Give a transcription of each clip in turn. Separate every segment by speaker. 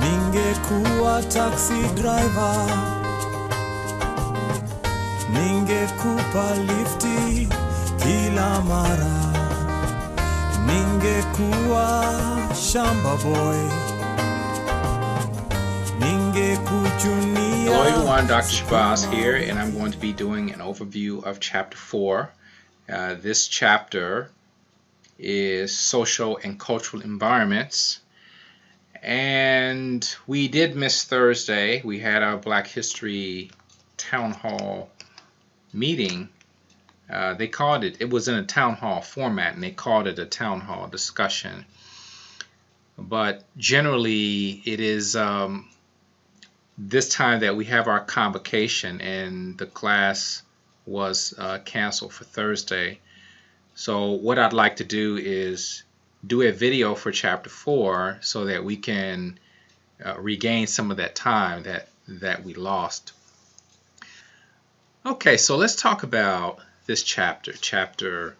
Speaker 1: Ningekuwa taxi driver, ningekupa lifti kila mara. Ningekuwa shamba boy, ningekuchunia.
Speaker 2: Hello everyone, Dr. Shabazz here, and I'm going to be doing an overview of Chapter 4. This chapter is Social and Cultural Environments. And we did miss Thursday. We had our Black History Town Hall meeting. They called it was in a town hall format, and they called it a town hall discussion. But generally, it is this time that we have our convocation, and the class was canceled for Thursday. So what I'd like to do is do a video for Chapter 4 so that we can regain some of that time that we lost. Okay, so let's talk about this chapter, Chapter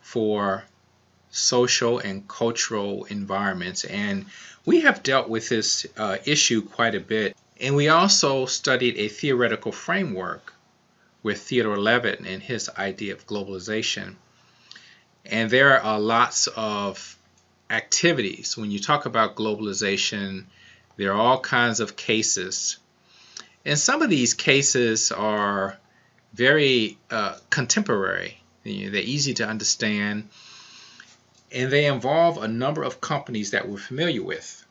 Speaker 2: 4, Social and Cultural Environments. And we have dealt with this issue quite a bit. And we also studied a theoretical framework with Theodore Levitt and his idea of globalization. And there are lots of activities. When you talk about globalization, there are all kinds of cases. And some of these cases are very contemporary. They're easy to understand. And they involve a number of companies that we're familiar with.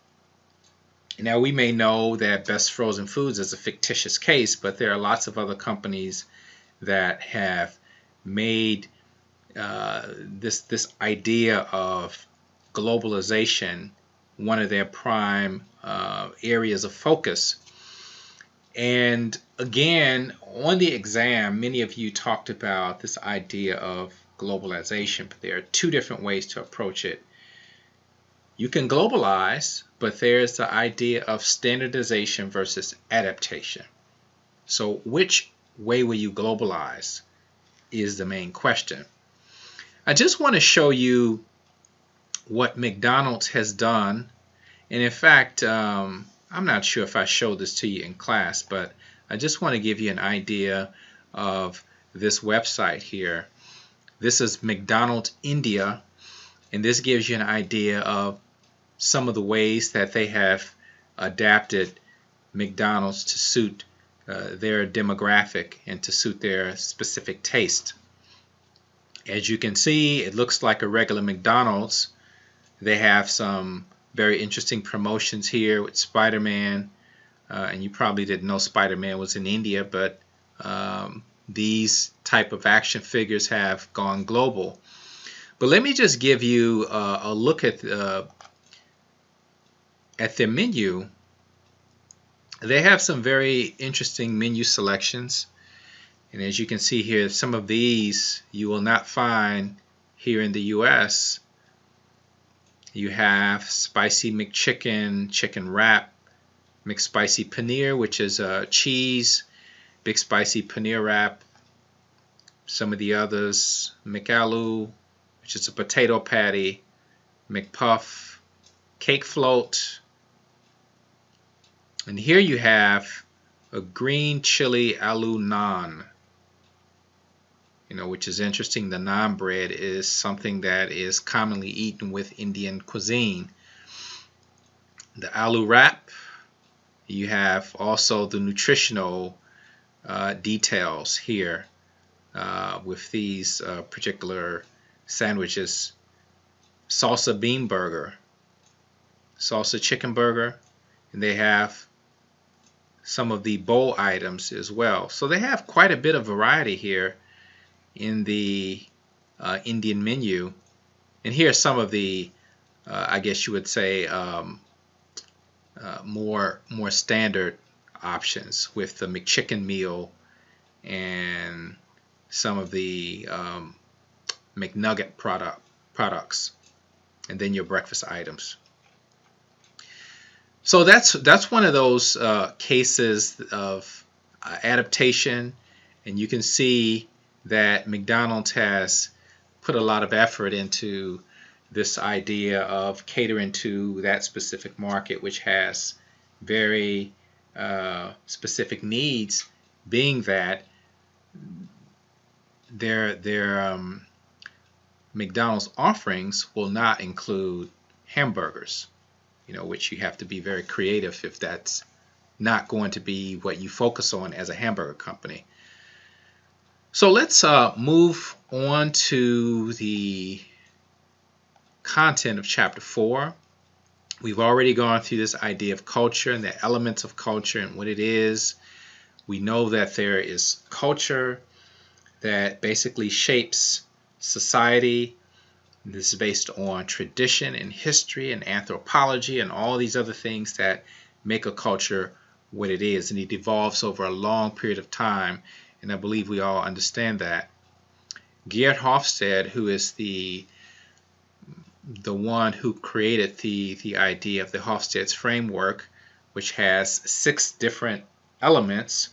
Speaker 2: Now, we may know that Best Frozen Foods is a fictitious case, but there are lots of other companies that have made this idea of globalization one of their prime areas of focus. And again, on the exam, many of you talked about this idea of globalization, but there are two different ways to approach it. You can globalize, but there's the idea of standardization versus adaptation. So which way will you globalize is the main question. I just want to show you what McDonald's has done. And in fact, I'm not sure if I showed this to you in class, but I just want to give you an idea of this website here. This is McDonald's India, and this gives you an idea of some of the ways that they have adapted McDonald's to suit their demographic and to suit their specific taste. As you can see, it looks like a regular McDonald's. They have some very interesting promotions here with Spider-Man, and you probably didn't know Spider-Man was in India, but these type of action figures have gone global. But let me just give you a look at their menu. They have some very interesting menu selections. And as you can see here, some of these you will not find here in the US. You have Spicy McChicken, Chicken Wrap, McSpicy Paneer, which is cheese, Big Spicy Paneer Wrap. Some of the others, McAloo, which is a potato patty, McPuff, Cake Float. And here you have a green chili aloo naan. Which is interesting. The naan bread is something that is commonly eaten with Indian cuisine. The aloo wrap. You have also the nutritional details here with these particular sandwiches. Salsa bean burger, salsa chicken burger, and they have some of the bowl items as well. So they have quite a bit of variety here in the Indian menu. And here are some of the, I guess you would say, more standard options with the McChicken meal and some of the McNugget products, and then your breakfast items. So that's one of those cases of adaptation, and you can see that McDonald's has put a lot of effort into this idea of catering to that specific market, which has very specific needs, being that their McDonald's offerings will not include hamburgers, which you have to be very creative if that's not going to be what you focus on as a hamburger company. So let's move on to the content of chapter 4. We've already gone through this idea of culture and the elements of culture and what it is. We know that there is culture that basically shapes society. This is based on tradition and history and anthropology and all these other things that make a culture what it is, and it evolves over a long period of time, and I believe we all understand that. Geert Hofstede, who is the one who created the idea of the Hofstede's framework, which has 6 different elements.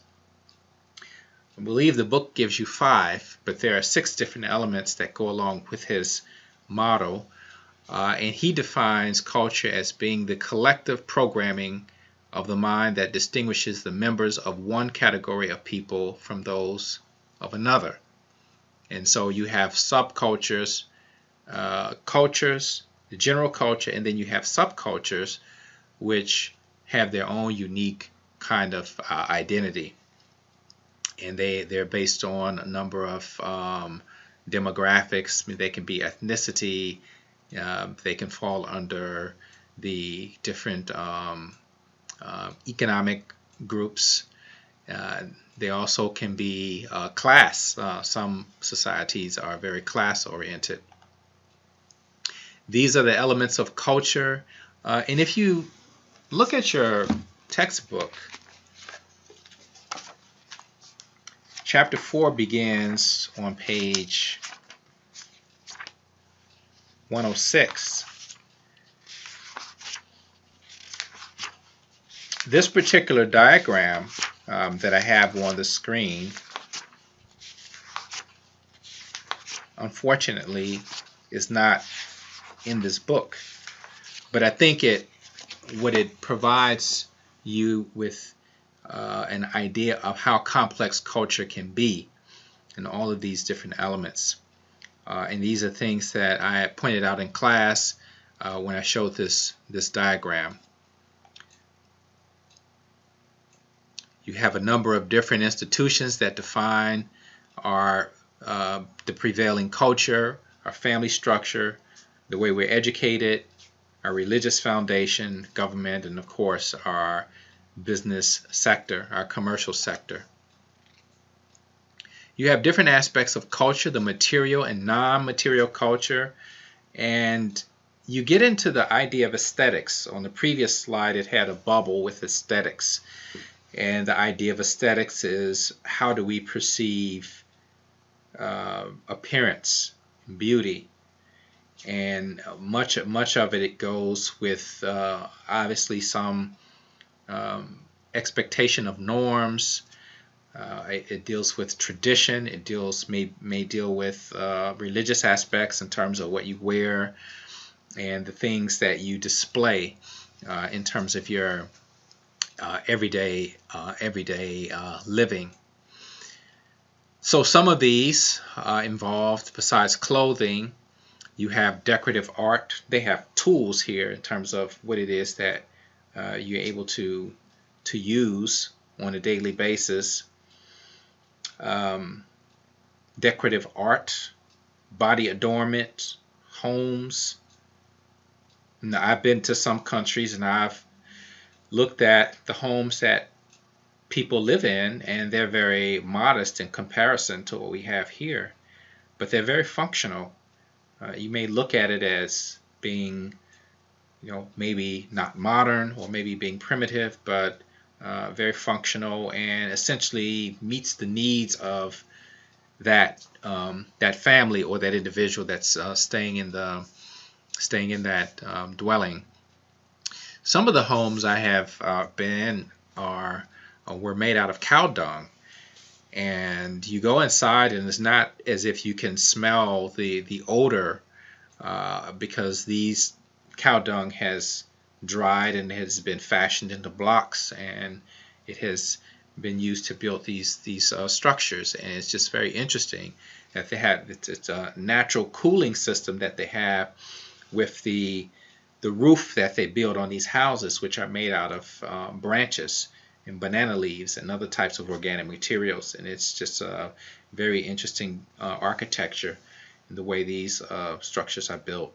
Speaker 2: I believe the book gives you 5, but there are 6 different elements that go along with his model, and he defines culture as being the collective programming of the mind that distinguishes the members of one category of people from those of another. And so you have subcultures, cultures, the general culture, and then you have subcultures which have their own unique kind of identity. And they're based on a number of demographics. I mean, they can be ethnicity, they can fall under the different economic groups. They also can be class. Some societies are very class oriented. These are the elements of culture. And if you look at your textbook, chapter 4 begins on page 106. This particular diagram that I have on the screen, unfortunately, is not in this book, but I think what it provides you with an idea of how complex culture can be and all of these different elements. And these are things that I pointed out in class when I showed this diagram. You have a number of different institutions that define the prevailing culture, our family structure, the way we're educated, our religious foundation, government, and of course our business sector, our commercial sector. You have different aspects of culture, the material and non-material culture, and you get into the idea of aesthetics. On the previous slide it had a bubble with aesthetics, and the idea of aesthetics is how do we perceive appearance, beauty, and much of it goes with obviously some expectation of norms. It deals with tradition. It may deal with religious aspects in terms of what you wear and the things that you display in terms of your everyday living. So some of these involved, besides clothing, you have decorative art. They have tools here in terms of what it is that you're able to use on a daily basis. Decorative art, body adornment, homes. Now, I've been to some countries and I've looked at the homes that people live in, and they're very modest in comparison to what we have here, but they're very functional. You may look at it as being, maybe not modern or maybe being primitive, but very functional and essentially meets the needs of that family or that individual that's staying in that dwelling. Some of the homes I have been in were made out of cow dung, and you go inside and it's not as if you can smell the odor because these cow dung has dried and has been fashioned into blocks, and it has been used to build these structures. And it's just very interesting that they have it's a natural cooling system that they have with the roof that they build on these houses, which are made out of branches and banana leaves and other types of organic materials. And it's just a very interesting architecture in the way these structures are built.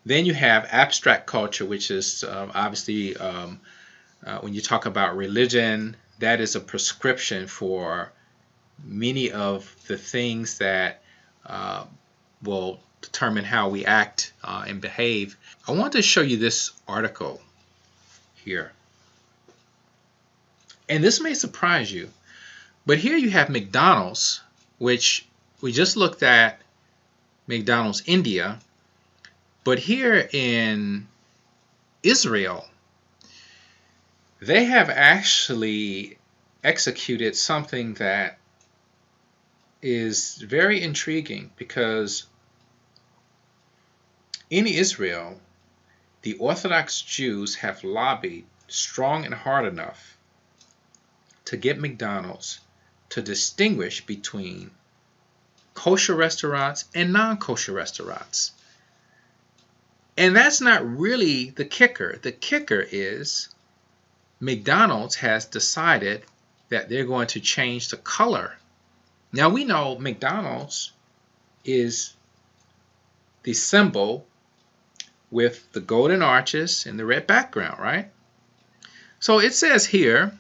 Speaker 2: Then you have abstract culture, which is obviously when you talk about religion, that is a prescription for many of the things that will determine how we act and behave. I want to show you this article here. And this may surprise you, but here you have McDonald's, which we just looked at McDonald's India. But here in Israel, they have actually executed something that is very intriguing, because in Israel, the Orthodox Jews have lobbied strong and hard enough to get McDonald's to distinguish between kosher restaurants and non-kosher restaurants. And that's not really the kicker. The kicker is McDonald's has decided that they're going to change the color. Now we know McDonald's is the symbol with the golden arches and the red background, right? So it says here,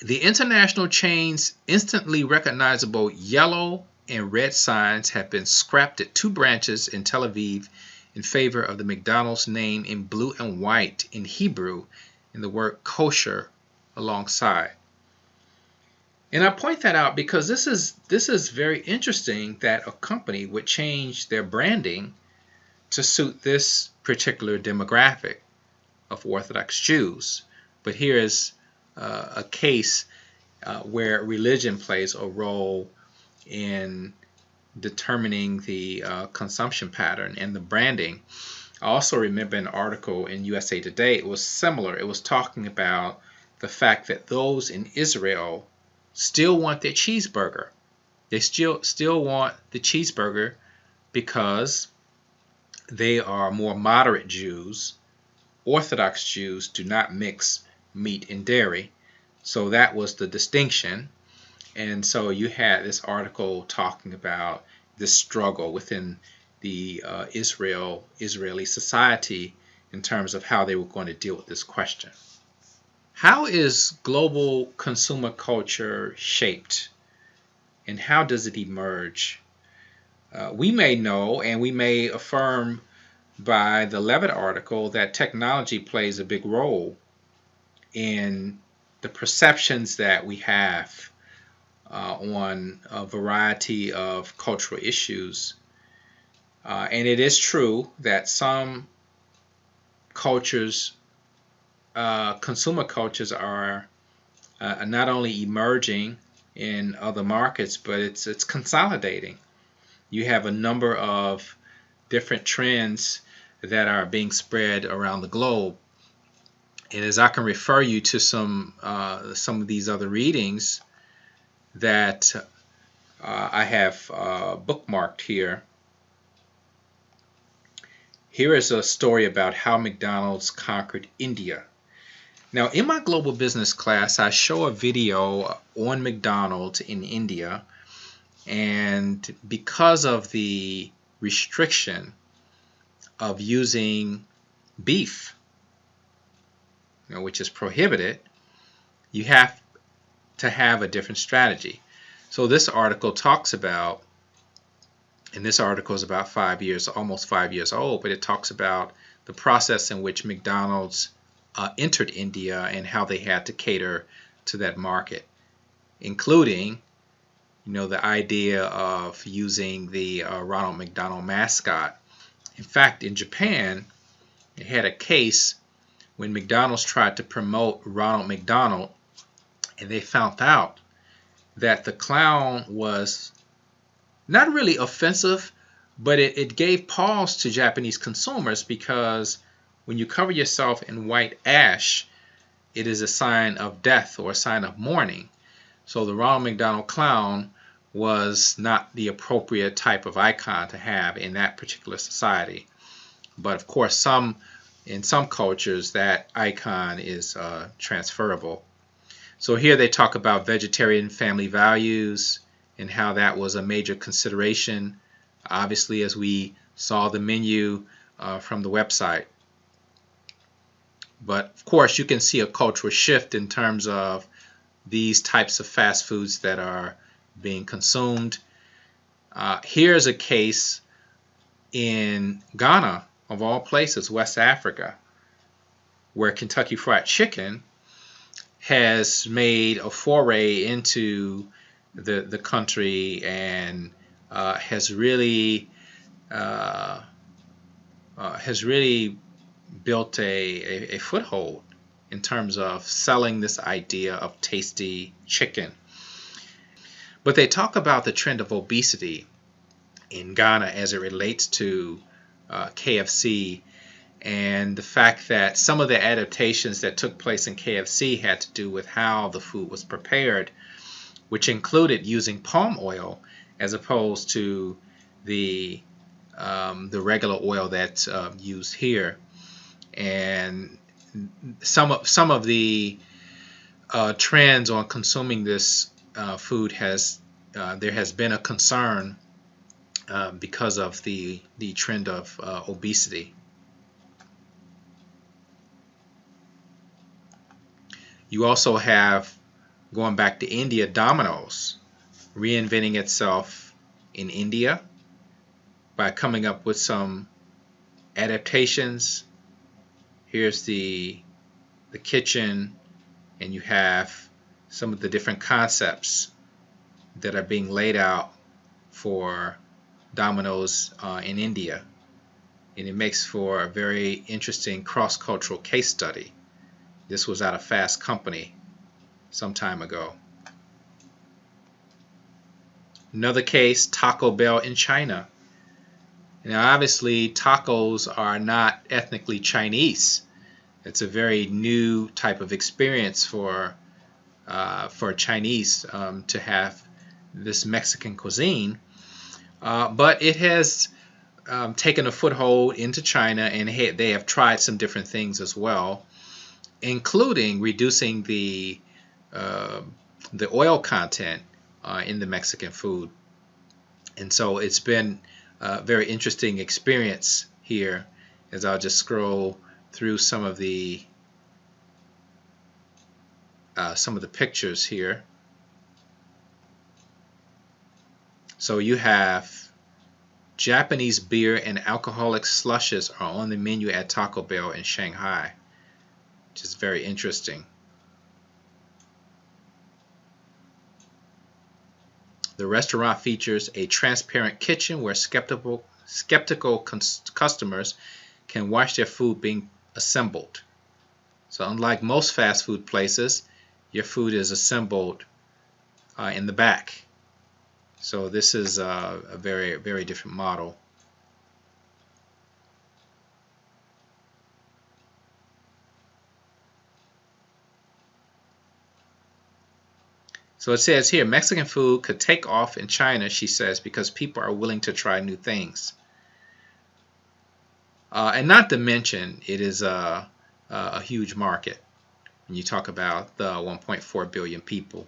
Speaker 2: the international chain's instantly recognizable yellow and red signs have been scrapped at 2 branches in Tel Aviv in favor of the McDonald's name in blue and white in Hebrew and the word kosher alongside. And I point that out because this is very interesting that a company would change their branding to suit this particular demographic of Orthodox Jews. But here is a case where religion plays a role in determining the consumption pattern and the branding. I also remember an article in USA Today. It was similar. It was talking about the fact that those in Israel still want their cheeseburger. They still want the cheeseburger because they are more moderate Jews. Orthodox Jews do not mix meat and dairy. So that was the distinction. And so you had this article talking about this struggle within the Israeli society in terms of how they were going to deal with this question. How is global consumer culture shaped, and how does it emerge? We may know, and we may affirm by the Levitt article, that technology plays a big role in the perceptions that we have on a variety of cultural issues. And it is true that some cultures, consumer cultures, are not only emerging in other markets, but it's consolidating. You have a number of different trends that are being spread around the globe. And as I can refer you to some of these other readings that I have bookmarked here. Here is a story about how McDonald's conquered India. Now, in my global business class, I show a video on McDonald's in India, and because of the restriction of using beef, which is prohibited, you have to have a different strategy. So this article talks about, and this article is about almost 5 years old, but it talks about the process in which McDonald's entered India and how they had to cater to that market, including, the idea of using the Ronald McDonald mascot. In fact, in Japan, they had a case when McDonald's tried to promote Ronald McDonald, and they found out that the clown was not really offensive, but it gave pause to Japanese consumers, because when you cover yourself in white ash, it is a sign of death or a sign of mourning. So the Ronald McDonald clown was not the appropriate type of icon to have in that particular society. But of course, in some cultures, that icon is transferable. So here they talk about vegetarian family values and how that was a major consideration, obviously, as we saw the menu from the website. But of course, you can see a cultural shift in terms of these types of fast foods that are being consumed. Here's a case in Ghana, of all places, West Africa, where Kentucky Fried Chicken has made a foray into the country and has really built a foothold in terms of selling this idea of tasty chicken. But they talk about the trend of obesity in Ghana as it relates to KFC, and the fact that some of the adaptations that took place in KFC had to do with how the food was prepared, which included using palm oil as opposed to the regular oil that's used here. And some of the trends on consuming this food there has been a concern because of the trend of obesity. You also have, going back to India, Domino's reinventing itself in India by coming up with some adaptations. Here's the kitchen, and you have some of the different concepts that are being laid out for Domino's in India, and it makes for a very interesting cross-cultural case study. This was out of Fast Company some time ago. Another case, Taco Bell in China. Now, obviously, tacos are not ethnically Chinese. It's a very new type of experience for Chinese to have this Mexican cuisine, but it has taken a foothold into China, and they have tried some different things as well, including reducing the oil content in the Mexican food. And so it's been a very interesting experience here, as I'll just scroll through some of the pictures here. So you have Japanese beer and alcoholic slushes are on the menu at Taco Bell in Shanghai, which is very interesting. The restaurant features a transparent kitchen where skeptical customers can watch their food being assembled. So unlike most fast food places, your food is assembled in the back. So this is a very, very different model. So it says here, Mexican food could take off in China, she says, because people are willing to try new things. And not to mention, it is a huge market when you talk about the 1.4 billion people.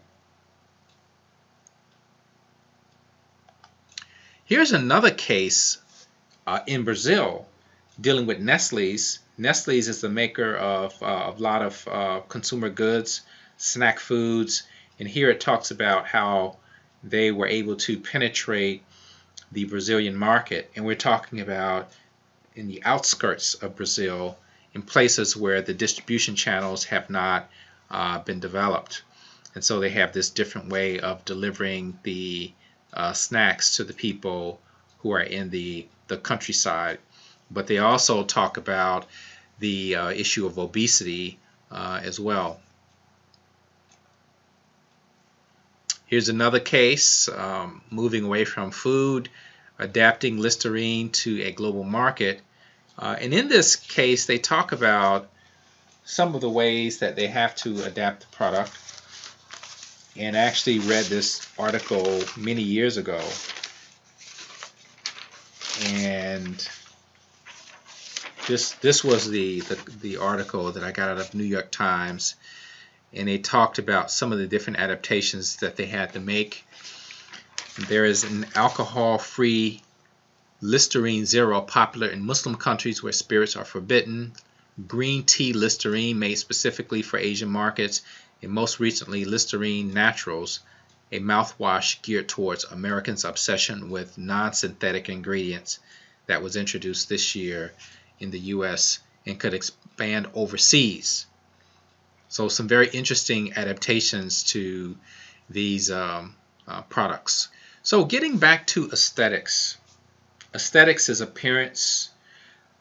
Speaker 2: Here's another case in Brazil dealing with Nestle's. Nestle's is the maker of a lot of consumer goods, snack foods, and here it talks about how they were able to penetrate the Brazilian market. And we're talking about in the outskirts of Brazil, in places where the distribution channels have not been developed. And so they have this different way of delivering the snacks to the people who are in the countryside. But they also talk about the issue of obesity as well. Here's another case, moving away from food, adapting Listerine to a global market. And in this case, they talk about some of the ways that they have to adapt the product. And I actually read this article many years ago. And this was the article that I got out of New York Times. And they talked about some of the different adaptations that they had to make. There is an alcohol-free Listerine Zero popular in Muslim countries where spirits are forbidden. Green tea Listerine made specifically for Asian markets. And most recently, Listerine Naturals, a mouthwash geared towards Americans' obsession with non-synthetic ingredients that was introduced this year in the U.S. and could expand overseas. So some very interesting adaptations to these products. So getting back to aesthetics. Aesthetics is appearance,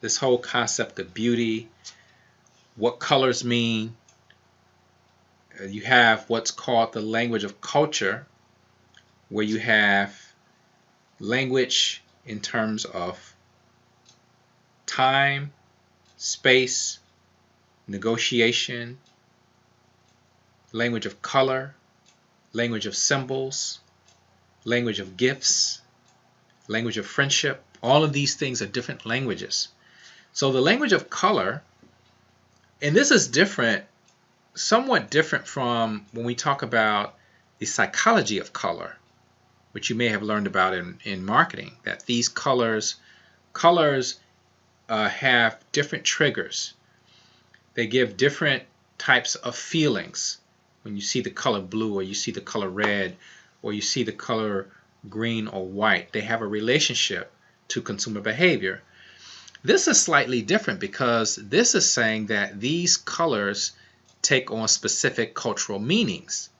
Speaker 2: this whole concept of beauty, what colors mean. You have what's called the language of culture, where you have language in terms of time, space, negotiation, language of color, language of symbols, language of gifts, language of friendship. All of these things are different languages. So the language of color, and this is different, somewhat different from when we talk about the psychology of color, which you may have learned about in marketing, that these colors have different triggers. They give different types of feelings. When you see the color blue, or you see the color red, or you see the color green or white, they have a relationship to consumer behavior. This is slightly different because this is saying that these colors take on specific cultural meanings.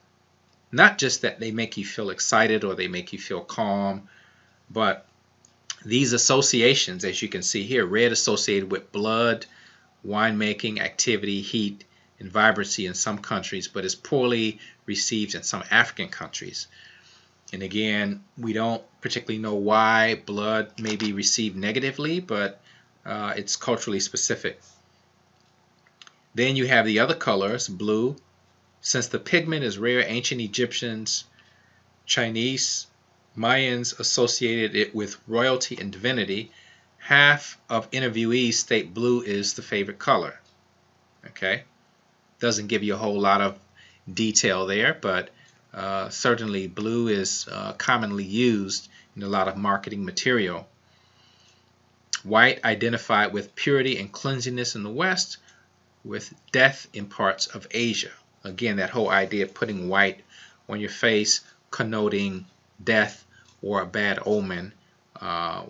Speaker 2: Not just that they make you feel excited or they make you feel calm, but these associations, as you can see here, red associated with blood, winemaking, activity, heat, and vibrancy in some countries, but is poorly received in some African countries. And again, we don't particularly know why blood may be received negatively, but it's culturally specific. Then you have the other colors, blue. Since the pigment is rare, ancient Egyptians, Chinese, Mayans associated it with royalty and divinity. Half of interviewees state blue is the favorite color. Okay, doesn't give you a whole lot of detail there, but certainly blue is commonly used in a lot of marketing material. White identified with purity and cleanliness in the West, with death in parts of Asia. Again, that whole idea of putting white on your face, connoting death or a bad omen,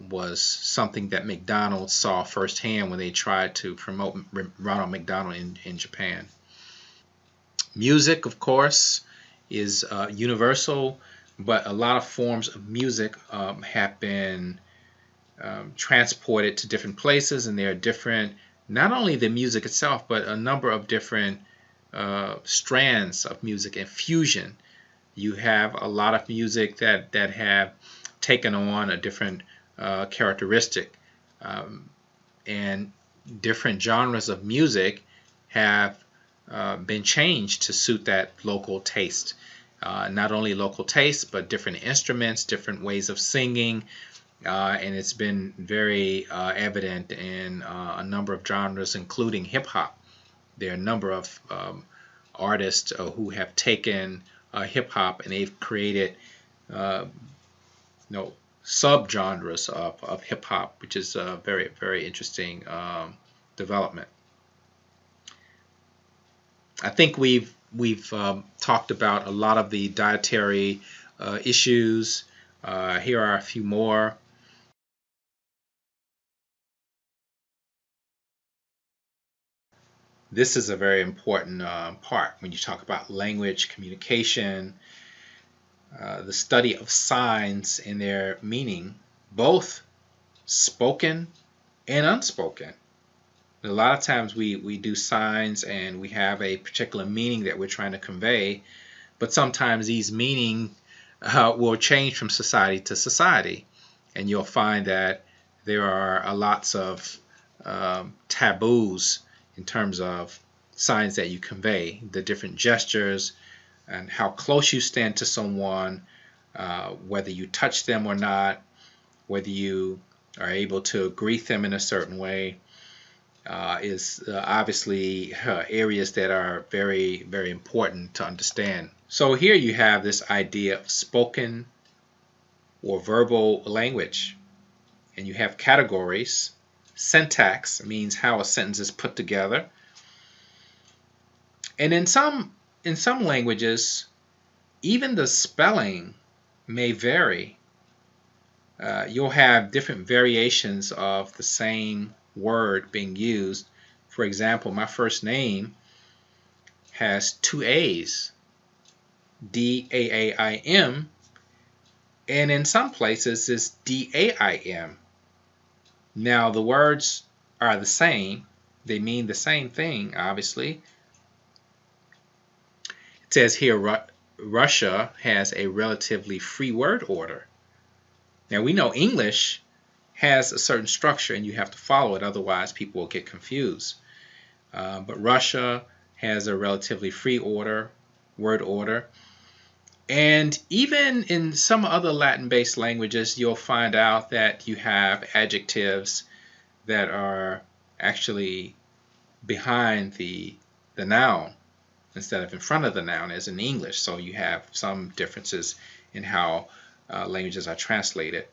Speaker 2: was something that McDonald's saw firsthand when they tried to promote Ronald McDonald in Japan. Music, of course, is universal, but a lot of forms of music have been transported to different places, and there are different, not only the music itself, but a number of different strands of music and fusion. You have a lot of music that have taken on a different characteristic, and different genres of music have been changed to suit that local taste. Not only local taste, but different instruments, different ways of singing, and it's been very evident in a number of genres, including hip-hop. There are a number of artists who have taken hip-hop and they've created subgenres of hip-hop, which is a very, very interesting development. I think we've talked about a lot of the dietary issues. Here are a few more. This is a very important part when you talk about language, communication, the study of signs and their meaning, both spoken and unspoken. A lot of times we do signs and we have a particular meaning that we're trying to convey, but sometimes these meaning will change from society to society. And you'll find that there are lots of taboos in terms of signs that you convey, the different gestures, and how close you stand to someone, whether you touch them or not, whether you are able to greet them in a certain way, is obviously areas that are very, very important to understand. So here you have this idea of spoken or verbal language, and you have categories. Syntax means how a sentence is put together, and in some languages, even the spelling may vary. You'll have different variations of the same word being used. For example, my first name has two A's, D-A-A-I-M, and in some places it's D-A-I-M. Now the words are the same. They mean the same thing, obviously. It says here Russia has a relatively free word order. Now we know English has a certain structure and you have to follow it, otherwise people will get confused. But Russia has a relatively free word order. And even in some other Latin-based languages, you'll find out that you have adjectives that are actually behind the noun instead of in front of the noun, as in English. So you have some differences in how languages are translated.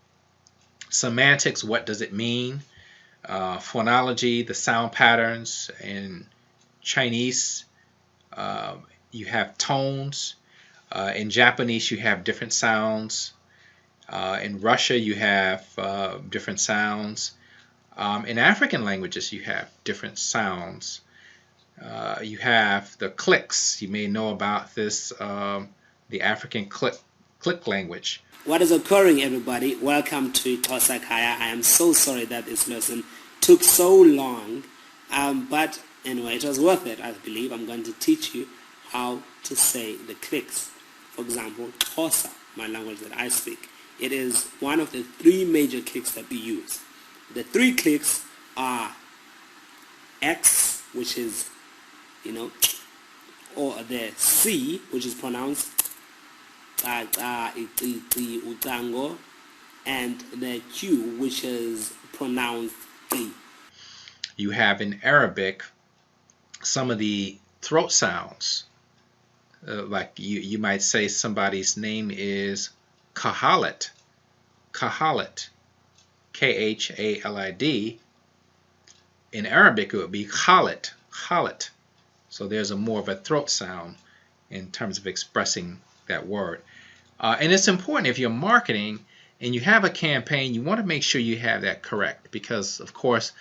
Speaker 2: Semantics, what does it mean? Phonology, the sound patterns. In Chinese, you have tones. In Japanese, you have different sounds. In Russia, you have different sounds. In African languages, you have different sounds. You have the clicks. You may know about this, the African click language.
Speaker 3: What is occurring, everybody? Welcome to Tosa Kaya. I am so sorry that this lesson took so long, but anyway, it was worth it. I believe I'm going to teach you how to say the clicks. For example, Tosa, my language that I speak, it is one of the three major clicks that we use. The three clicks are X, which is, or the C, which is pronounced utango, and the Q, which is pronounced I.
Speaker 2: You have in Arabic some of the throat sounds. Like you might say somebody's name is Khalid, K-H-A-L-I-D. In Arabic it would be Khalid. So there's more of a throat sound in terms of expressing that word. And it's important if you're marketing and you have a campaign, you want to make sure you have that correct, because of course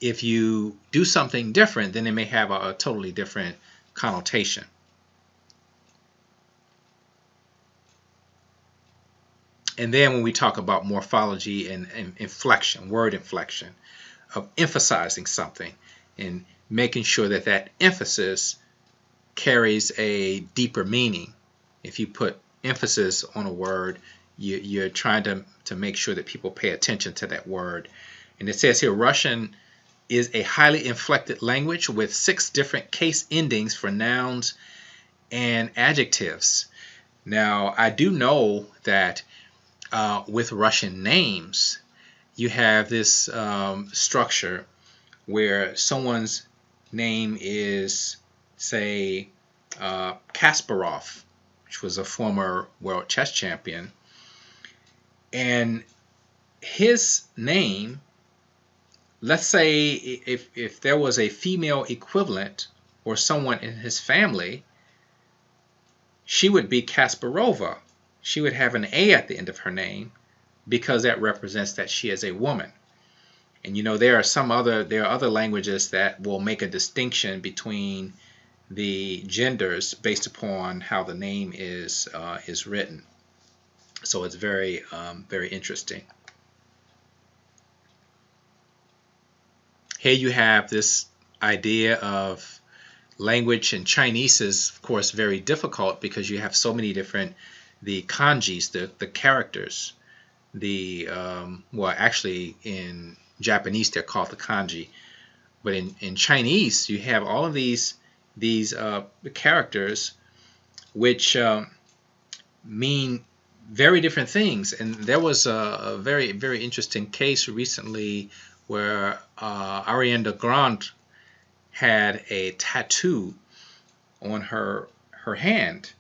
Speaker 2: if you do something different, then it may have a totally different connotation. And then when we talk about morphology and inflection, word inflection, of emphasizing something and making sure that that emphasis carries a deeper meaning. If you put emphasis on a word, you're trying to make sure that people pay attention to that word. And it says here, Russian is a highly inflected language with 6 different case endings for nouns and adjectives. Now, I do know that with Russian names, you have this structure where someone's name is, say, Kasparov, which was a former world chess champion, and his name, let's say if there was a female equivalent or someone in his family, she would be Kasparova. She would have an A at the end of her name because that represents that she is a woman. And there are other languages that will make a distinction between the genders based upon how the name is written. So it's very very interesting. Here you have this idea of language, and Chinese is of course very difficult because you have so many different the kanjis, the characters, well, actually in Japanese they're called the kanji, but in Chinese you have all of these characters which mean very different things. And there was a very, very interesting case recently where Ariana Grande had a tattoo on her hand,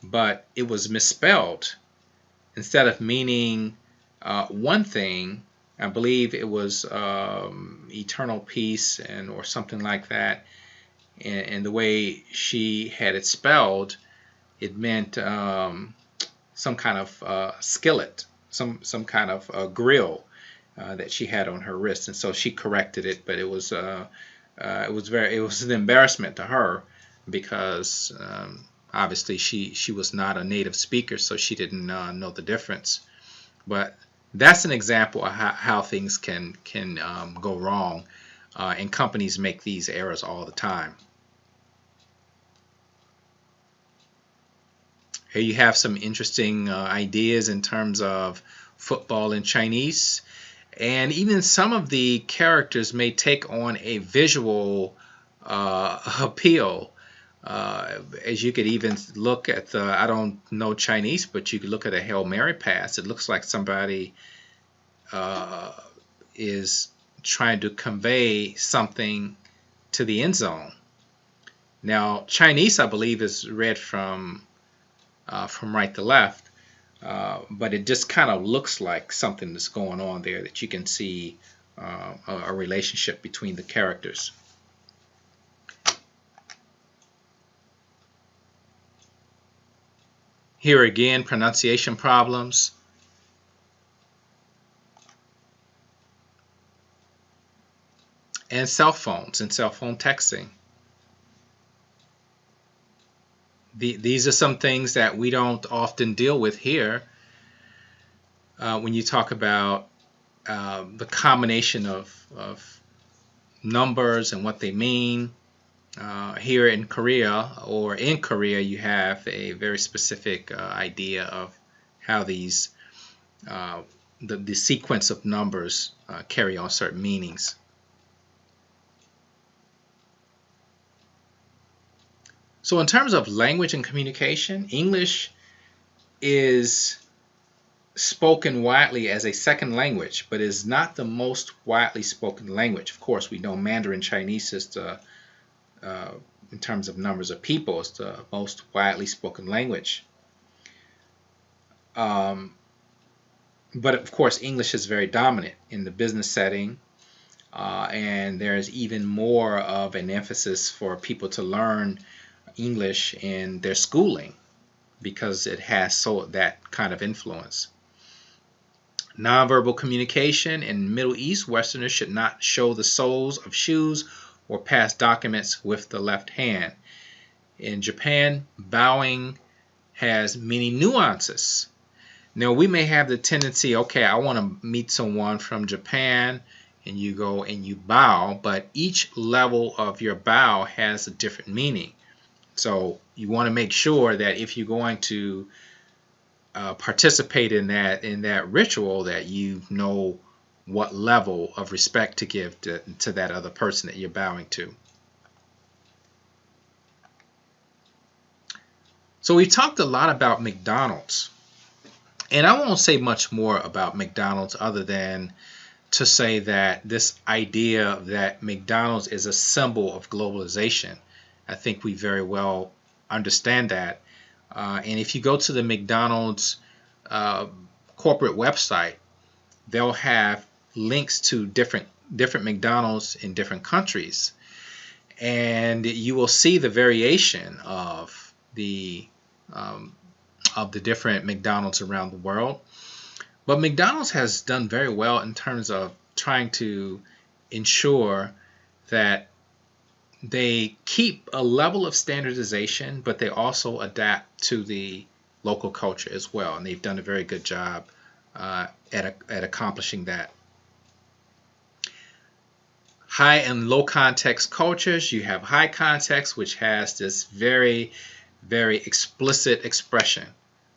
Speaker 2: but it was misspelled. Instead of meaning one thing, I believe it was eternal peace or something like that, and the way she had it spelled, it meant some kind of skillet, some kind of grill that she had on her wrist, and so she corrected it. But it was an embarrassment to her because obviously she was not a native speaker, so she didn't know the difference. But that's an example of how things can go wrong, and companies make these errors all the time. Here you have some interesting ideas in terms of football in Chinese, and even some of the characters may take on a visual appeal. As you could even look at I don't know Chinese, but you could look at a Hail Mary pass. It looks like somebody is trying to convey something to the end zone. Now, Chinese, I believe, is read from right to left, but it just kind of looks like something that's going on there, that you can see a relationship between the characters. Here again, pronunciation problems. And cell phones and cell phone texting. These are some things that we don't often deal with here when you talk about the combination of numbers and what they mean. Here in Korea, you have a very specific idea of how these the sequence of numbers carry on certain meanings. So in terms of language and communication, English is spoken widely as a second language, but is not the most widely spoken language. Of course, we know Mandarin Chinese is in terms of numbers of people, it's the most widely spoken language. But of course, English is very dominant in the business setting, and there's even more of an emphasis for people to learn English in their schooling because it has that kind of influence. Nonverbal communication in Middle East, Westerners should not show the soles of shoes or pass documents with the left hand. In Japan, bowing has many nuances. Now, we may have the tendency, okay, I want to meet someone from Japan, and you go and you bow, but each level of your bow has a different meaning. So you want to make sure that if you're going to participate in that ritual, that you know what level of respect to give to that other person that you're bowing to. So we talked a lot about McDonald's, and I won't say much more about McDonald's other than to say that this idea that McDonald's is a symbol of globalization, I think we very well understand that. And if you go to the McDonald's corporate website, they'll have links to different McDonald's in different countries, and you will see the variation of the different McDonald's around the world. But McDonald's has done very well in terms of trying to ensure that they keep a level of standardization, but they also adapt to the local culture as well, and they've done a very good job at accomplishing that. High and low context cultures. You have high context, which has this very, very explicit expression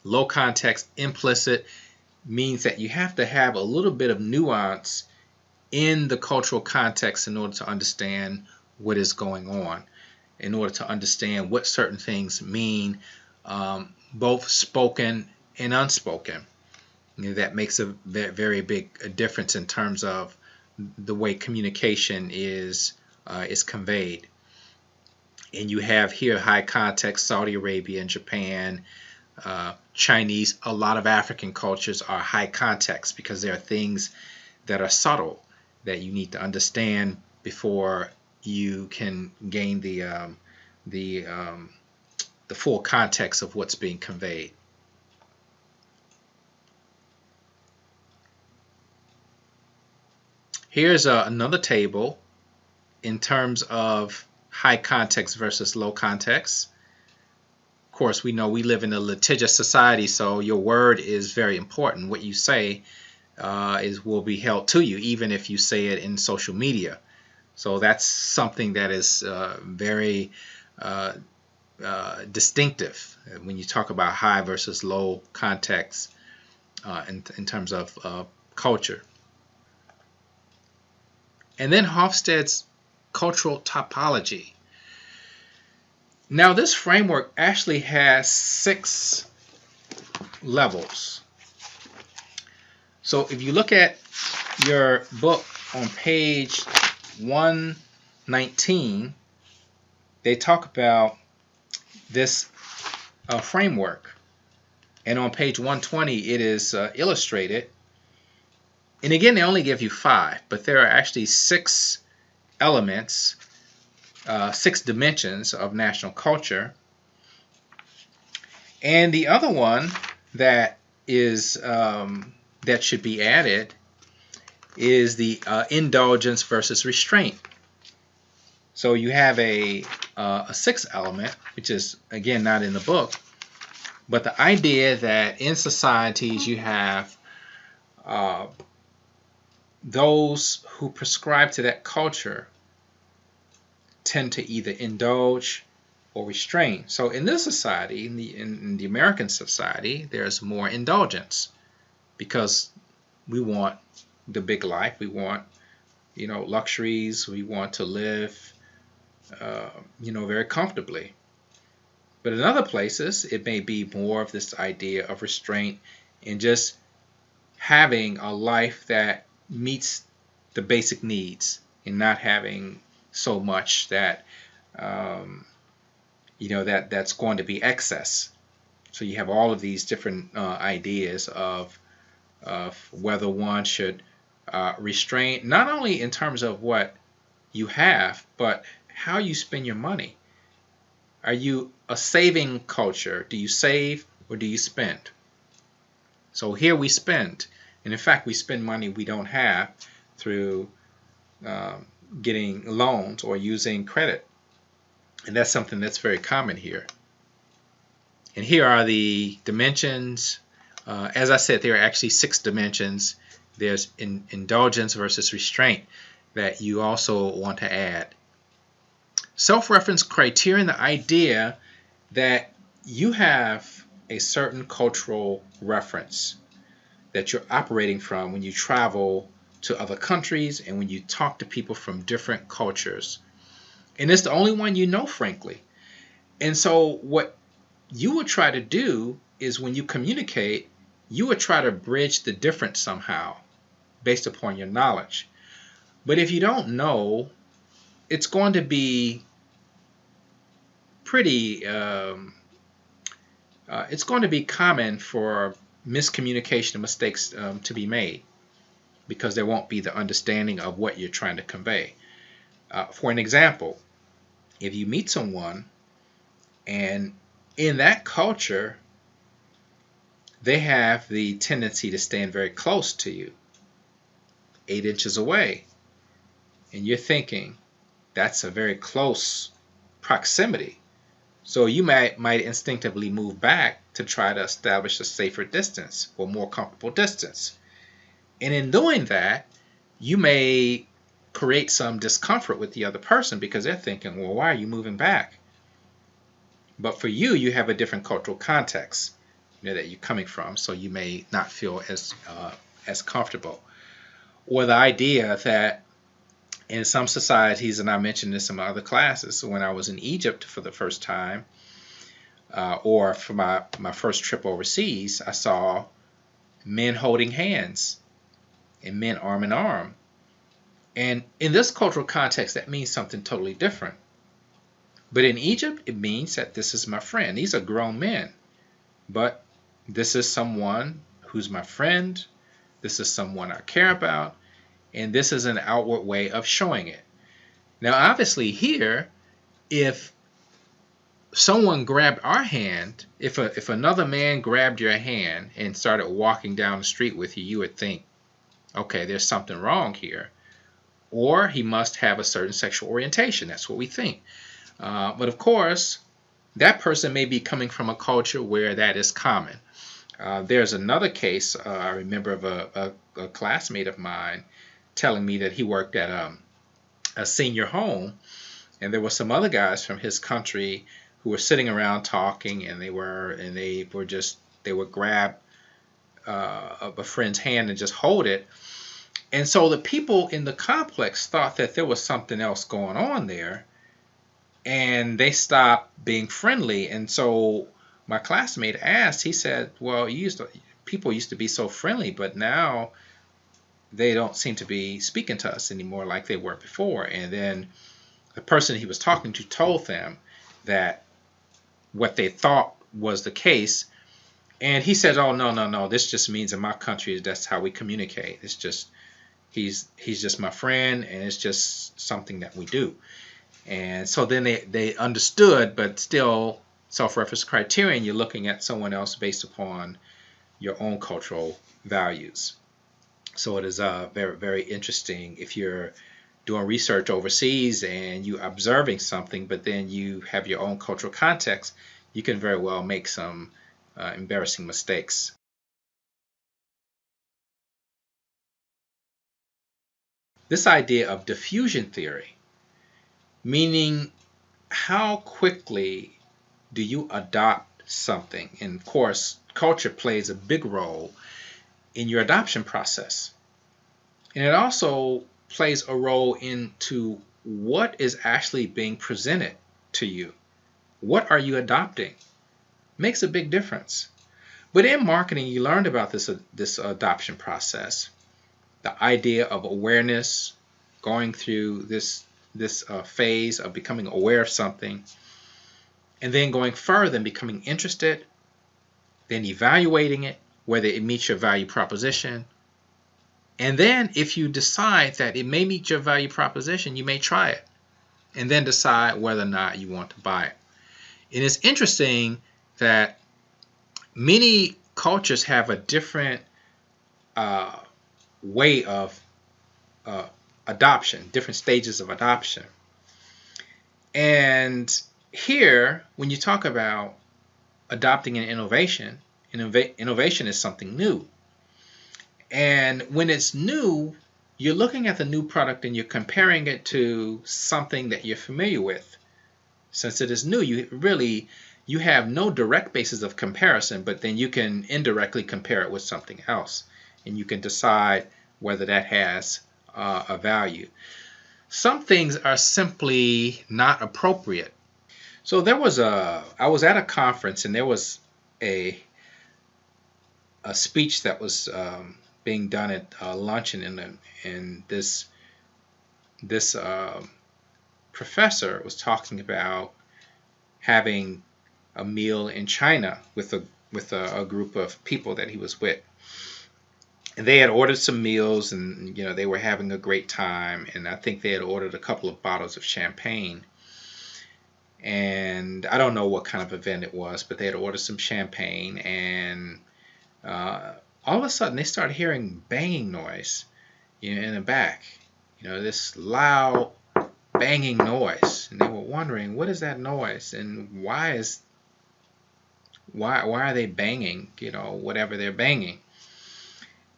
Speaker 2: Low context, implicit, means that you have to have a little bit of nuance in the cultural context in order to understand what is going on, in order to understand what certain things mean, both spoken and unspoken. That makes a very big difference in terms of the way communication is conveyed. And you have here high context, Saudi Arabia and Japan, Chinese, a lot of African cultures are high context because there are things that are subtle that you need to understand before you can gain the full context of what's being conveyed. Here's another table in terms of high context versus low context. Of course, we know we live in a litigious society, so your word is very important. What you say will be held to you, even if you say it in social media. So that's something that is very distinctive when you talk about high versus low context in terms of culture. And then Hofstede's cultural topology. Now, this framework actually has 6 levels. So if you look at your book on page 119, they talk about this framework. And on page 120, it is illustrated. And again, they only give you 5, but there are actually 6 elements, 6 dimensions of national culture. And the other one that is that should be added is the indulgence versus restraint. So you have a 6th element, which is again not in the book, but the idea that in societies you have those who prescribe to that culture tend to either indulge or restrain. So in this society, in the American society, there's more indulgence because we want the big life. We want, luxuries. We want to live, very comfortably. But in other places, it may be more of this idea of restraint and just having a life that meets the basic needs and not having so much that that's going to be excess. So you have all of these different ideas of whether one should restrain, not only in terms of what you have, but how you spend your money. Are you a saving culture? Do you save or do you spend? So here we spend. And in fact, we spend money we don't have through getting loans or using credit. And that's something that's very common here. And here are the dimensions. As I said, there are actually 6 dimensions. There's indulgence versus restraint that you also want to add. Self-reference criterion, the idea that you have a certain cultural reference that you're operating from when you travel to other countries and when you talk to people from different cultures. And it's the only one you know, frankly. And so what you would try to do is when you communicate, you would try to bridge the difference somehow based upon your knowledge. But if you don't know, it's going to be pretty, it's going to be common for miscommunication and mistakes to be made because there won't be the understanding of what you're trying to convey. For an example, if you meet someone and in that culture they have the tendency to stand very close to you, 8 inches away, and you're thinking that's a very close proximity. So you might instinctively move back to try to establish a safer distance or more comfortable distance. And in doing that, you may create some discomfort with the other person because they're thinking, well, why are you moving back? But for you, you have a different cultural context. that you're coming from, so you may not feel as comfortable. Or the idea that in some societies, and I mentioned this in my other classes, when I was in Egypt for the first time, or for my first trip overseas, I saw men holding hands and men arm in arm. And in this cultural context, that means something totally different. But in Egypt, it means that this is my friend. These are grown men. But this is someone who's my friend. This is someone I care about. And this is an outward way of showing it. Now, obviously here, if someone grabbed our hand, if another man grabbed your hand and started walking down the street with you, you would think, okay, there's something wrong here. Or he must have a certain sexual orientation. That's what we think. But of course, that person may be coming from a culture where that is common. There's another case I remember of a classmate of mine telling me that he worked at a senior home, and there were some other guys from his country who were sitting around talking, and they would grab a friend's hand and just hold it. And so the people in the complex thought that there was something else going on there, and they stopped being friendly. And so my classmate asked, he said, well, people used to be so friendly, but now they don't seem to be speaking to us anymore like they were before. And then the person he was talking to told them that what they thought was the case. And he said, oh, no, this just means in my country that's how we communicate. It's just, he's just my friend, and it's just something that we do. And so then they understood, but still self-reference criterion, you're looking at someone else based upon your own cultural values. So it is very, very interesting if you're doing research overseas and you're observing something, but then you have your own cultural context, you can very well make some embarrassing mistakes. This idea of diffusion theory, meaning how quickly do you adopt something? And of course, culture plays a big role in your adoption process. And it also plays a role into what is actually being presented to you. What are you adopting? Makes a big difference. But in marketing, you learned about this adoption process. The idea of awareness, going through this phase of becoming aware of something, and then going further and becoming interested, then evaluating it, whether it meets your value proposition. And then if you decide that it may meet your value proposition, you may try it and then decide whether or not you want to buy it. And it's interesting that many cultures have a different way of adoption, different stages of adoption. And here, when you talk about adopting an innovation, innovation is something new. And when it's new, you're looking at the new product and you're comparing it to something that you're familiar with. Since it is new, you have no direct basis of comparison, but then you can indirectly compare it with something else, and you can decide whether that has a value. Some things are simply not appropriate. So I was at a conference, and there was a speech that was being done at luncheon, and this professor was talking about having a meal in China with a group of people that he was with. And they had ordered some meals, and they were having a great time, and I think they had ordered a couple of bottles of champagne. And I don't know what kind of event it was, but they had ordered some champagne, and all of a sudden they started hearing banging noise in the back, this loud banging noise, and they were wondering, what is that noise, and why are they banging, whatever they're banging.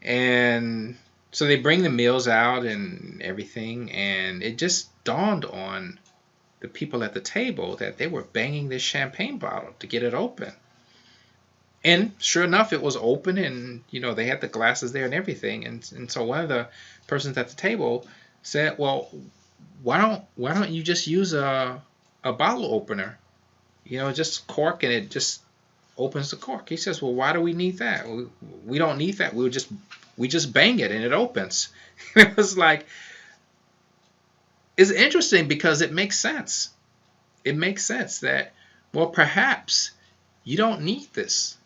Speaker 2: And so they bring the meals out and everything, and it just dawned on the people at the table that they were banging this champagne bottle to get it open. And sure enough, it was open, and they had the glasses there and everything. And so one of the persons at the table said, "Well, why don't you just use a bottle opener? Just cork, and it just opens the cork." He says, "Well, why do we need that? We don't need that. We just bang it and it opens." It was like, it's interesting because it makes sense. It makes sense that, well, perhaps you don't need this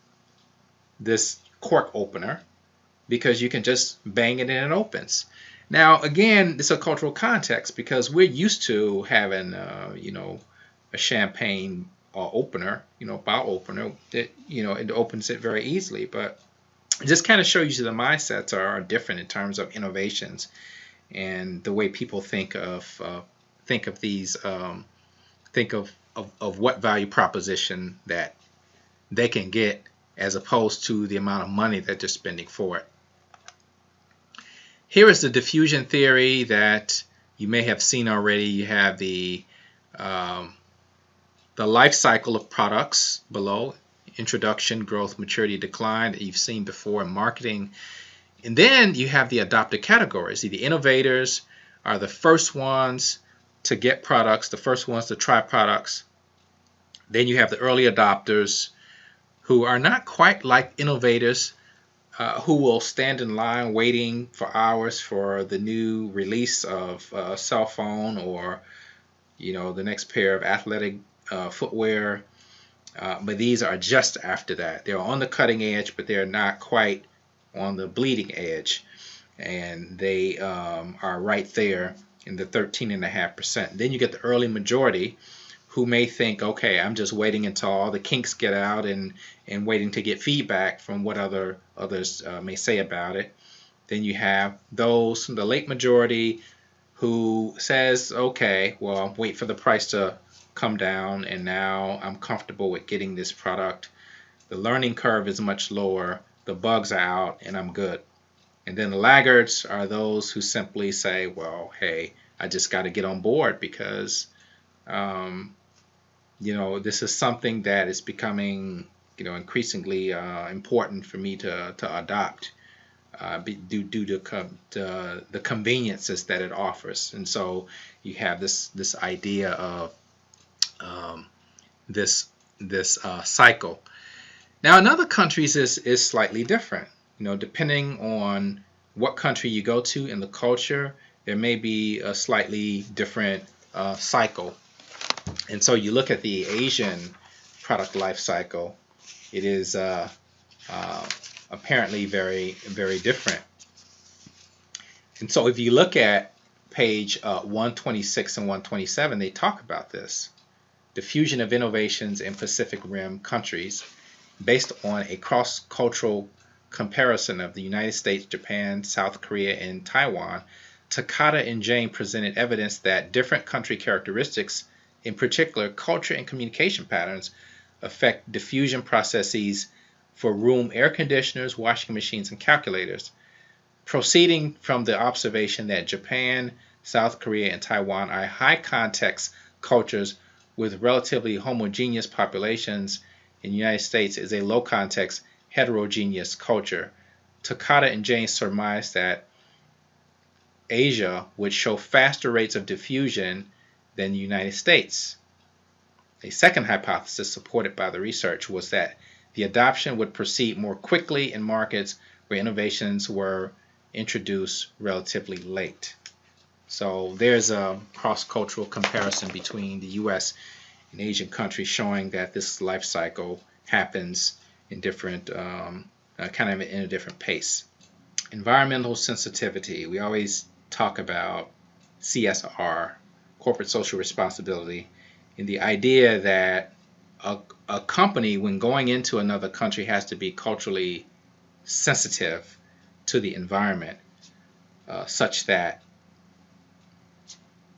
Speaker 2: cork opener, because you can just bang it and it opens. Now, again, it's a cultural context, because we're used to having, a champagne opener, bottle opener. It opens it very easily. But it just kind of shows you the mindsets are different in terms of innovations and the way people think of these, think of what value proposition that they can get, as opposed to the amount of money that they're spending for it. Here is the diffusion theory that you may have seen already. You have the life cycle of products below: introduction, growth, maturity, decline, that you've seen before in marketing. And then you have the adopted categories. The innovators are the first ones to get products, the first ones to try products. Then you have the early adopters, who are not quite like innovators, who will stand in line waiting for hours for the new release of a cell phone, or the next pair of athletic footwear. But these are just after that. They're on the cutting edge, but they're not quite on the bleeding edge. And they are right there in the 13.5%. Then you get the early majority, who may think, okay, I'm just waiting until all the kinks get out, and waiting to get feedback from what others may say about it. Then you have those, the late majority, who says, okay, well, I'll wait for the price to come down, and now I'm comfortable with getting this product. The learning curve is much lower, the bugs are out, and I'm good. And then the laggards are those who simply say, well, hey, I just got to get on board, because this is something that is becoming increasingly important for me to adopt, due to the conveniences that it offers. And so you have this idea of this cycle. Now, in other countries is slightly different. Depending on what country you go to and the culture, there may be a slightly different cycle. And so you look at the Asian product life cycle, it is apparently very, very different. And so if you look at page 126 and 127, they talk about this. Diffusion of innovations in Pacific Rim countries, based on a cross-cultural comparison of the United States, Japan, South Korea, and Taiwan. Takata and Jane presented evidence that different country characteristics, in particular culture and communication patterns, affect diffusion processes for room air conditioners, washing machines, and calculators. Proceeding from the observation that Japan, South Korea, and Taiwan are high context cultures with relatively homogeneous populations, in the United States is a low context heterogeneous culture. Takata and Jane surmised that Asia would show faster rates of diffusion than the United States. A second hypothesis supported by the research was that the adoption would proceed more quickly in markets where innovations were introduced relatively late. So there's a cross-cultural comparison between the U.S. and Asian countries, showing that this life cycle happens in different, kind of in a different pace. Environmental sensitivity. We always talk about CSR, corporate social responsibility, and the idea that a company, when going into another country, has to be culturally sensitive to the environment, such that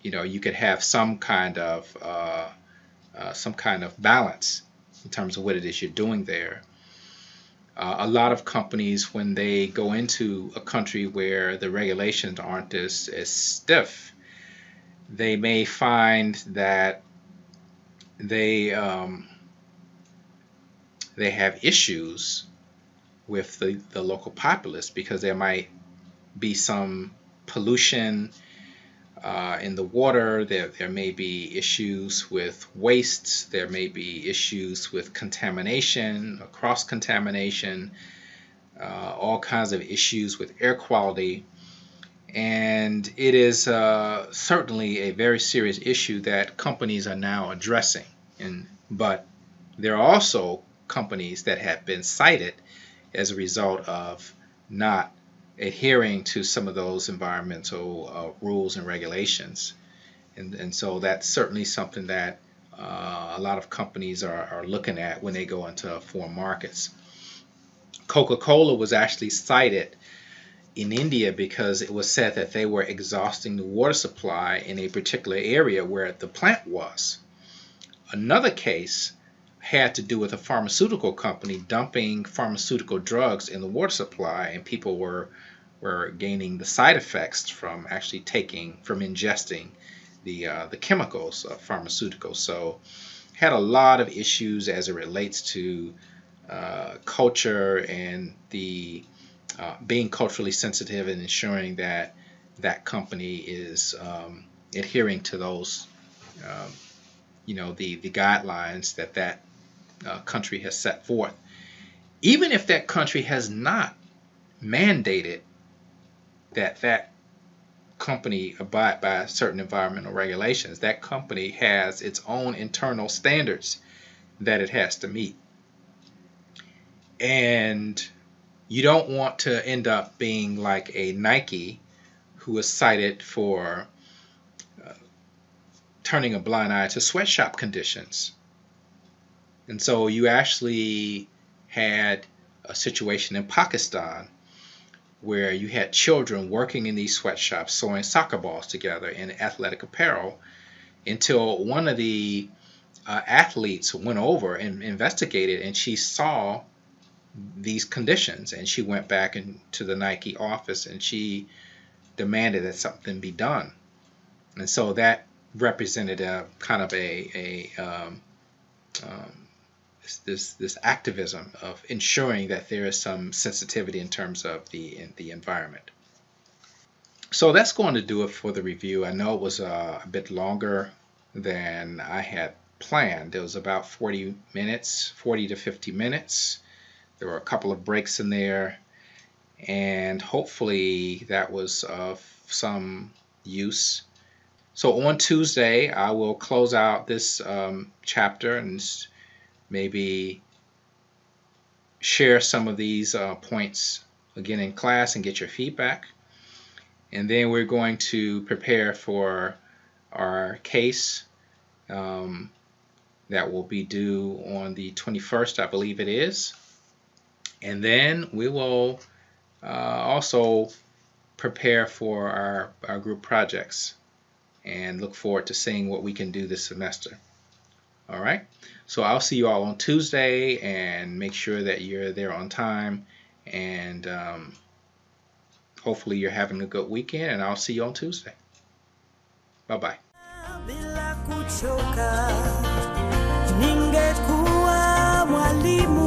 Speaker 2: you could have some kind of balance in terms of what it is you're doing there. A lot of companies, when they go into a country where the regulations aren't as stiff, they may find that they they have issues with the local populace, because there might be some pollution in the water, there may be issues with wastes, there may be issues with contamination, cross-contamination, all kinds of issues with air quality. And it is certainly a very serious issue that companies are now addressing. But there are also companies that have been cited as a result of not adhering to some of those environmental rules and regulations. And so that's certainly something that a lot of companies are looking at when they go into foreign markets. Coca-Cola was actually cited in India because it was said that they were exhausting the water supply in a particular area where the plant was. Another case had to do with a pharmaceutical company dumping pharmaceutical drugs in the water supply, and people were gaining the side effects from ingesting the chemicals of pharmaceuticals. So had a lot of issues as it relates to culture and the being culturally sensitive and ensuring that that company is adhering to those the guidelines that country has set forth. Even if that country has not mandated that company abide by certain environmental regulations, that company has its own internal standards that it has to meet. And you don't want to end up being like a Nike, who is cited for turning a blind eye to sweatshop conditions. And so you actually had a situation in Pakistan where you had children working in these sweatshops sewing soccer balls together in athletic apparel, until one of the athletes went over and investigated, and she saw these conditions, and she went back into the Nike office and she demanded that something be done. And so that represented a kind of this activism of ensuring that there is some sensitivity in terms of the environment. So that's going to do it for the review. I know it was a bit longer than I had planned. It was about 40 to 50 minutes. There were a couple of breaks in there, and hopefully that was of some use. So on Tuesday, I will close out this chapter and maybe share some of these points again in class and get your feedback. And then we're going to prepare for our case that will be due on the 21st, I believe it is. And then we will also prepare for our group projects and look forward to seeing what we can do this semester. All right, so I'll see you all on Tuesday, and make sure that you're there on time, and hopefully you're having a good weekend, and I'll see you on Tuesday. Bye-bye.
Speaker 1: Bila kuchoka, ningekuwa mwalimu.